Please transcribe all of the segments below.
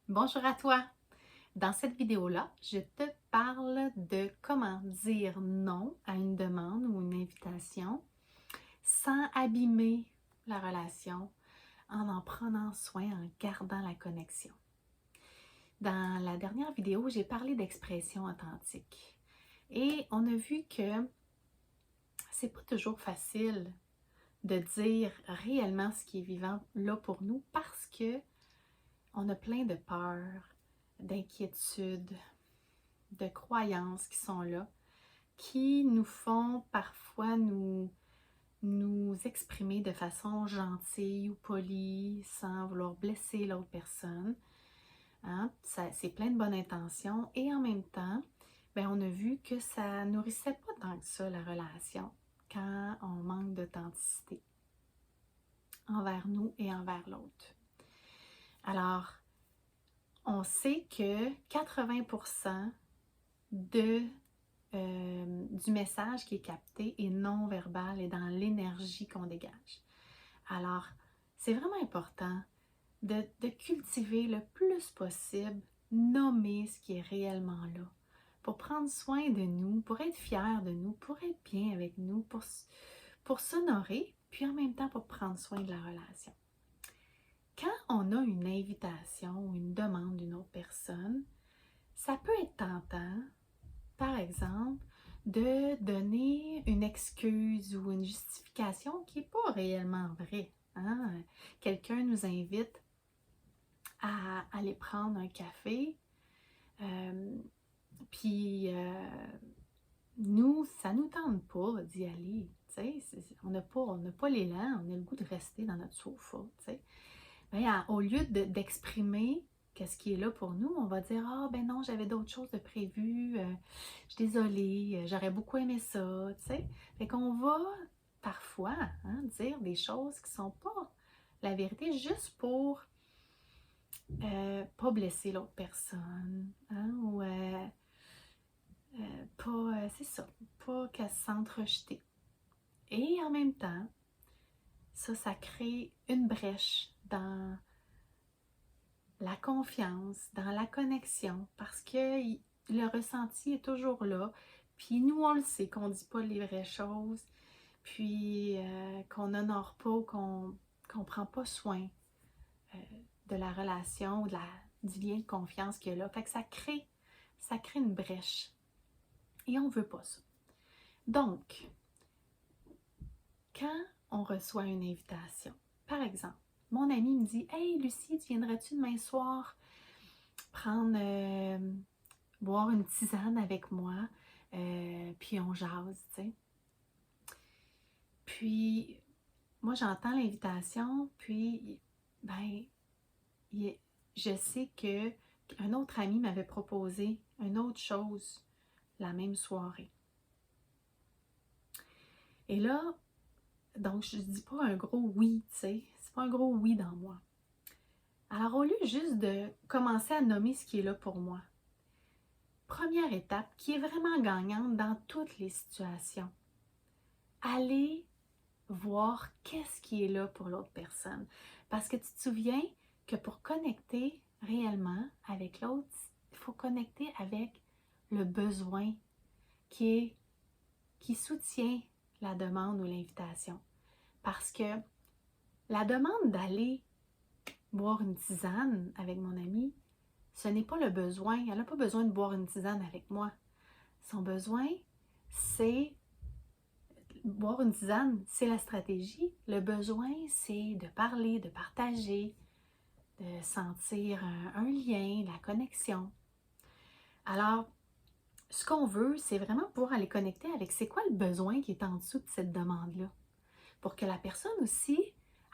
Bonjour à toi! Dans cette vidéo-là, je te parle de comment dire non à une demande ou une invitation sans abîmer la relation, en prenant soin, en gardant la connexion. Dans la dernière vidéo, j'ai parlé d'expression authentique et on a vu que c'est pas toujours facile de dire réellement ce qui est vivant là pour nous parce que on a plein de peurs, d'inquiétudes, de croyances qui sont là, qui nous font parfois nous exprimer de façon gentille ou polie, sans vouloir blesser l'autre personne. Hein? C'est plein de bonnes intentions et en même temps, ben, on a vu que ça nourrissait pas tant que ça la relation quand on manque d'authenticité envers nous et envers l'autre. Alors, on sait que 80% de du message qui est capté est non verbal et dans l'énergie qu'on dégage. Alors, c'est vraiment important de cultiver le plus possible, nommer ce qui est réellement là, pour prendre soin de nous, pour être fier de nous, pour être bien avec nous, pour s'honorer, puis en même temps pour prendre soin de la relation. Quand on a une invitation ou une demande d'une autre personne, ça peut être tentant, par exemple, de donner une excuse ou une justification qui n'est pas réellement vraie. Hein? Quelqu'un nous invite à aller prendre un café, euh, puis nous, ça ne nous tente pas d'y aller. On n'a pas l'élan, on a le goût de rester dans notre sofa. Ben, au lieu d'exprimer qu'est-ce qui est là pour nous, on va dire ah ben non, j'avais d'autres choses de prévues, je suis désolée, j'aurais beaucoup aimé ça, tu sais. Fait qu'on va parfois dire des choses qui sont pas la vérité juste pour pas blesser l'autre personne, hein, ou pas, c'est ça, pas qu'elle se sente rejetée. Et en même temps, ça crée une brèche dans la confiance, dans la connexion, parce que le ressenti est toujours là. Puis nous, on le sait qu'on ne dit pas les vraies choses, puis qu'on n'honore pas, qu'on ne prend pas soin euh, de la relation ou du lien de confiance qu'il y a là. Fait que ça crée une brèche. Et on ne veut pas ça. Donc, quand on reçoit une invitation, par exemple, mon ami me dit « Hey Lucie, tu viendrais-tu demain soir prendre, boire une tisane avec moi, puis on jase, tu sais. » Puis, moi, j'entends l'invitation, puis, ben, je sais qu'un autre ami m'avait proposé une autre chose la même soirée. Et là, donc, je ne dis pas un gros oui, tu sais. C'est pas un gros oui dans moi. Alors, au lieu juste de commencer à nommer ce qui est là pour moi, première étape qui est vraiment gagnante dans toutes les situations, aller voir qu'est-ce qui est là pour l'autre personne. Parce que tu te souviens que pour connecter réellement avec l'autre, il faut connecter avec le besoin qui soutient la demande ou l'invitation. Parce que la demande d'aller boire une tisane avec mon ami, ce n'est pas le besoin. Elle n'a pas besoin de boire une tisane avec moi. Son besoin, c'est boire une tisane, c'est la stratégie. Le besoin, c'est de parler, de partager, de sentir un lien, la connexion. Alors, ce qu'on veut, c'est vraiment pouvoir aller connecter avec c'est quoi le besoin qui est en dessous de cette demande-là. Pour que la personne aussi,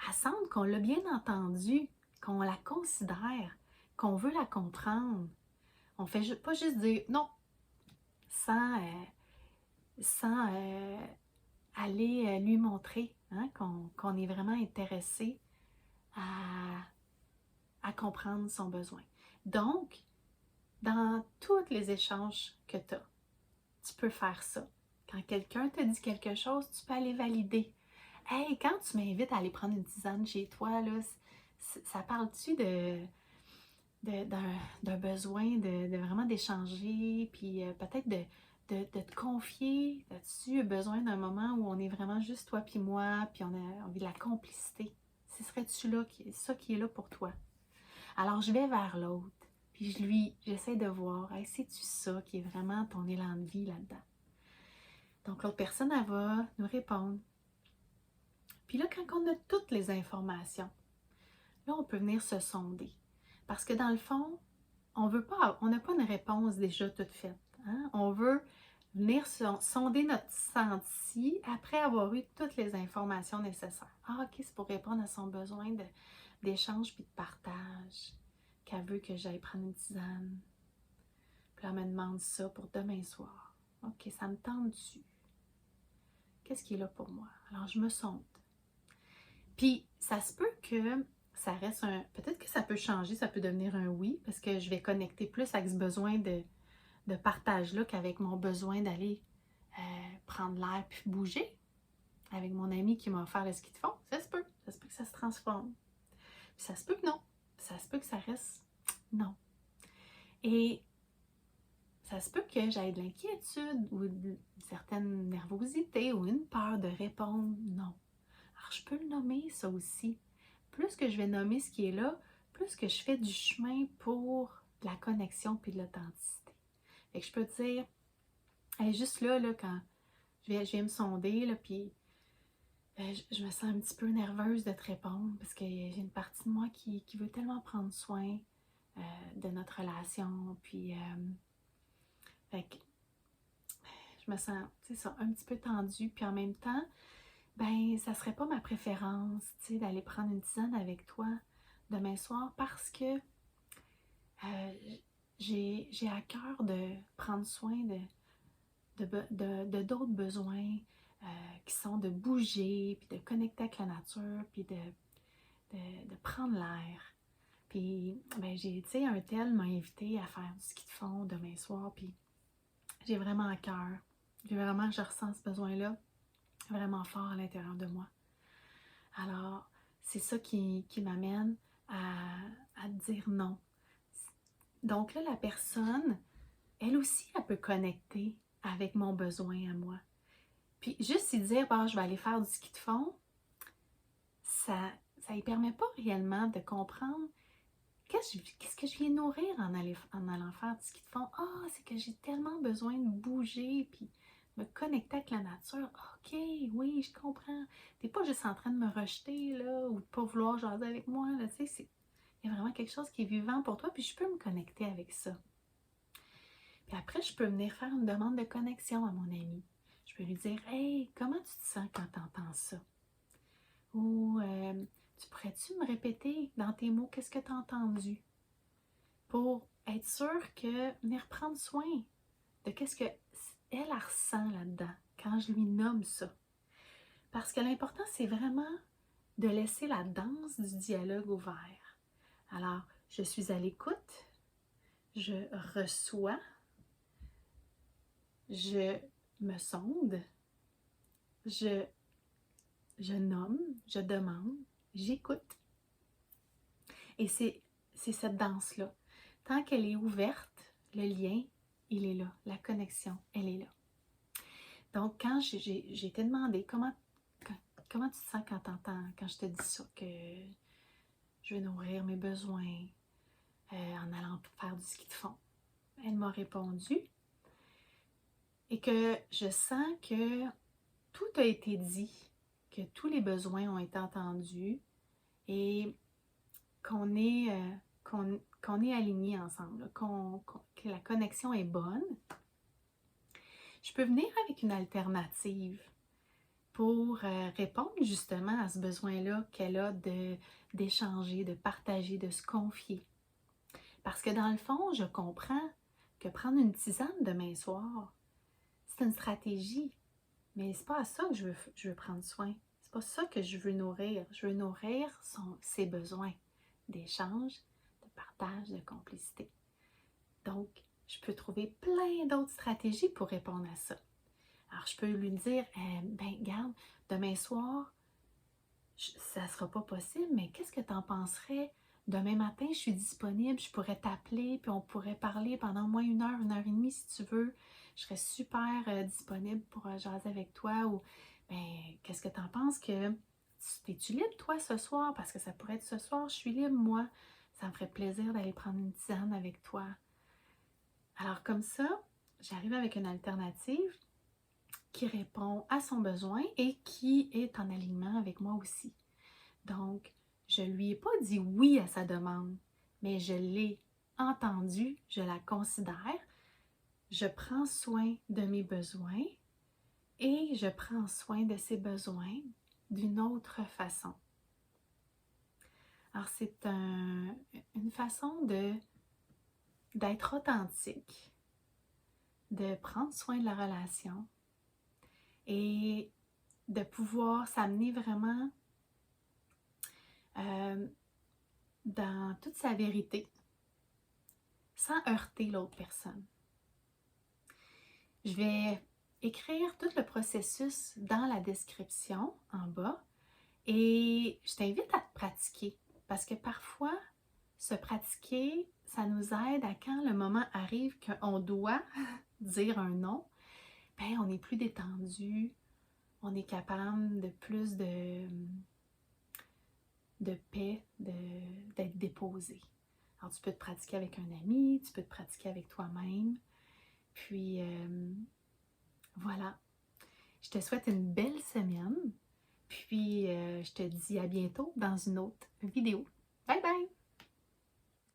elle sente qu'on l'a bien entendue, qu'on la considère, qu'on veut la comprendre. On ne fait pas juste dire non sans aller lui montrer qu'on est vraiment intéressé à comprendre son besoin. Donc, dans tous les échanges que tu as, tu peux faire ça. Quand quelqu'un te dit quelque chose, tu peux aller valider. Hey, quand tu m'invites à aller prendre une tisane chez toi, là, ça parle-tu d'un besoin de vraiment d'échanger, puis peut-être de te confier. As-tu besoin d'un moment où on est vraiment juste toi puis moi, puis on a envie de la complicité? Ce serait-tu là, ça qui est là pour toi? Alors, je vais vers l'autre, puis j'essaie de voir, hey, c'est-tu ça qui est vraiment ton élan de vie là-dedans? Donc, l'autre personne, elle va nous répondre. Puis là, quand on a toutes les informations, là, on peut venir se sonder. Parce que dans le fond, on n'a pas une réponse déjà toute faite. Hein? On veut venir sonder notre senti après avoir eu toutes les informations nécessaires. Ah, ok, c'est pour répondre à son besoin d'échange puis de partage, qu'elle veut que j'aille prendre une tisane. Puis là, elle me demande ça pour demain soir. Ok, ça me tente-tu? Qu'est-ce qui est là pour moi? Alors, je me sonde. Puis, ça se peut que ça reste peut-être que ça peut changer, ça peut devenir un oui, parce que je vais connecter plus avec ce besoin de partage-là qu'avec mon besoin d'aller prendre l'air puis bouger avec mon ami qui m'a offert le ski de fond. Ça se peut que ça se transforme. Puis ça se peut que non. Ça se peut que ça reste non. Et ça se peut que j'aie de l'inquiétude ou une certaine nervosité ou une peur de répondre non. Alors, je peux le nommer ça aussi. Plus que je vais nommer ce qui est là, plus que je fais du chemin pour la connexion puis de l'authenticité. Fait que je peux te dire, hey, juste là, quand je viens me sonder, là, puis je me sens un petit peu nerveuse de te répondre parce que j'ai une partie de moi qui veut tellement prendre soin de notre relation. Puis, fait que je me sens, tu sais, ça, un petit peu tendue. Puis en même temps, ben, ça serait pas ma préférence, tu sais, d'aller prendre une tisane avec toi demain soir parce que euh, j'ai à cœur de prendre soin de d'autres besoins qui sont de bouger, puis de connecter avec la nature, puis de prendre l'air. Puis, ben, tu sais, un tel m'a invité à faire du ski de fond demain soir, puis j'ai vraiment à cœur. Je ressens ce besoin-là vraiment fort à l'intérieur de moi. Alors, c'est ça qui m'amène à dire non. Donc là, la personne, elle aussi, elle peut connecter avec mon besoin à moi. Puis juste y dire, bah, je vais aller faire du ski de fond, ça ne permet pas réellement de comprendre qu'est-ce que je viens nourrir en allant faire du ski de fond. Ah, c'est que j'ai tellement besoin de bouger, puis me connecter avec la nature. Ok, oui, je comprends. T'es pas juste en train de me rejeter, là, ou de pas vouloir jaser avec moi, là, tu sais, il y a vraiment quelque chose qui est vivant pour toi, puis je peux me connecter avec ça. Puis après, je peux venir faire une demande de connexion à mon ami. Je peux lui dire, hey, comment tu te sens quand tu entends ça? Ou tu pourrais-tu me répéter dans tes mots qu'est-ce que tu as entendu? Pour être sûr que venir prendre soin de qu'est-ce qu'elle ressent là-dedans quand je lui nomme ça. Parce que l'important, c'est vraiment de laisser la danse du dialogue ouvert. Alors, je suis à l'écoute, je reçois, je me sonde, je nomme, je demande, j'écoute. Et c'est cette danse-là. Tant qu'elle est ouverte, le lien, il est là. La connexion, elle est là. Donc, quand j'ai été demandé comment tu te sens quand je te dis ça, que je veux nourrir mes besoins en allant faire du ski de fond, elle m'a répondu et que je sens que tout a été dit, que tous les besoins ont été entendus et qu'on est, qu'on est alignés ensemble, que la connexion est bonne. Je peux venir avec une alternative pour répondre justement à ce besoin-là qu'elle a d'échanger, de partager, de se confier. Parce que dans le fond, je comprends que prendre une tisane demain soir, c'est une stratégie, mais c'est pas à ça que je veux prendre soin. C'est pas ça que je veux nourrir. Je veux nourrir ses besoins d'échange, de partage, de complicité. Donc, je peux trouver plein d'autres stratégies pour répondre à ça. Alors, je peux lui dire, ben, regarde, demain soir, ça ne sera pas possible, mais qu'est-ce que tu en penserais demain matin, je suis disponible, je pourrais t'appeler, puis on pourrait parler pendant au moins 1 heure et demie si tu veux. Je serais super disponible pour jaser avec toi. Ou, ben, qu'est-ce que tu en penses que es-tu libre, toi, ce soir? Parce que ça pourrait être ce soir, je suis libre, moi. Ça me ferait plaisir d'aller prendre une tisane avec toi. Alors, comme ça, j'arrive avec une alternative qui répond à son besoin et qui est en alignement avec moi aussi. Donc, je ne lui ai pas dit oui à sa demande, mais je l'ai entendue, je la considère, je prends soin de mes besoins et je prends soin de ses besoins d'une autre façon. Alors, c'est une façon d'être authentique, de prendre soin de la relation et de pouvoir s'amener vraiment dans toute sa vérité, sans heurter l'autre personne. Je vais écrire tout le processus dans la description en bas et je t'invite à te pratiquer parce que parfois, se pratiquer, ça nous aide à quand le moment arrive qu'on doit dire un non, ben on est plus détendu, on est capable de plus de paix, d'être déposé. Alors, tu peux te pratiquer avec un ami, tu peux te pratiquer avec toi-même. Puis, voilà. Je te souhaite une belle semaine. Puis, je te dis à bientôt dans une autre vidéo. Bye bye!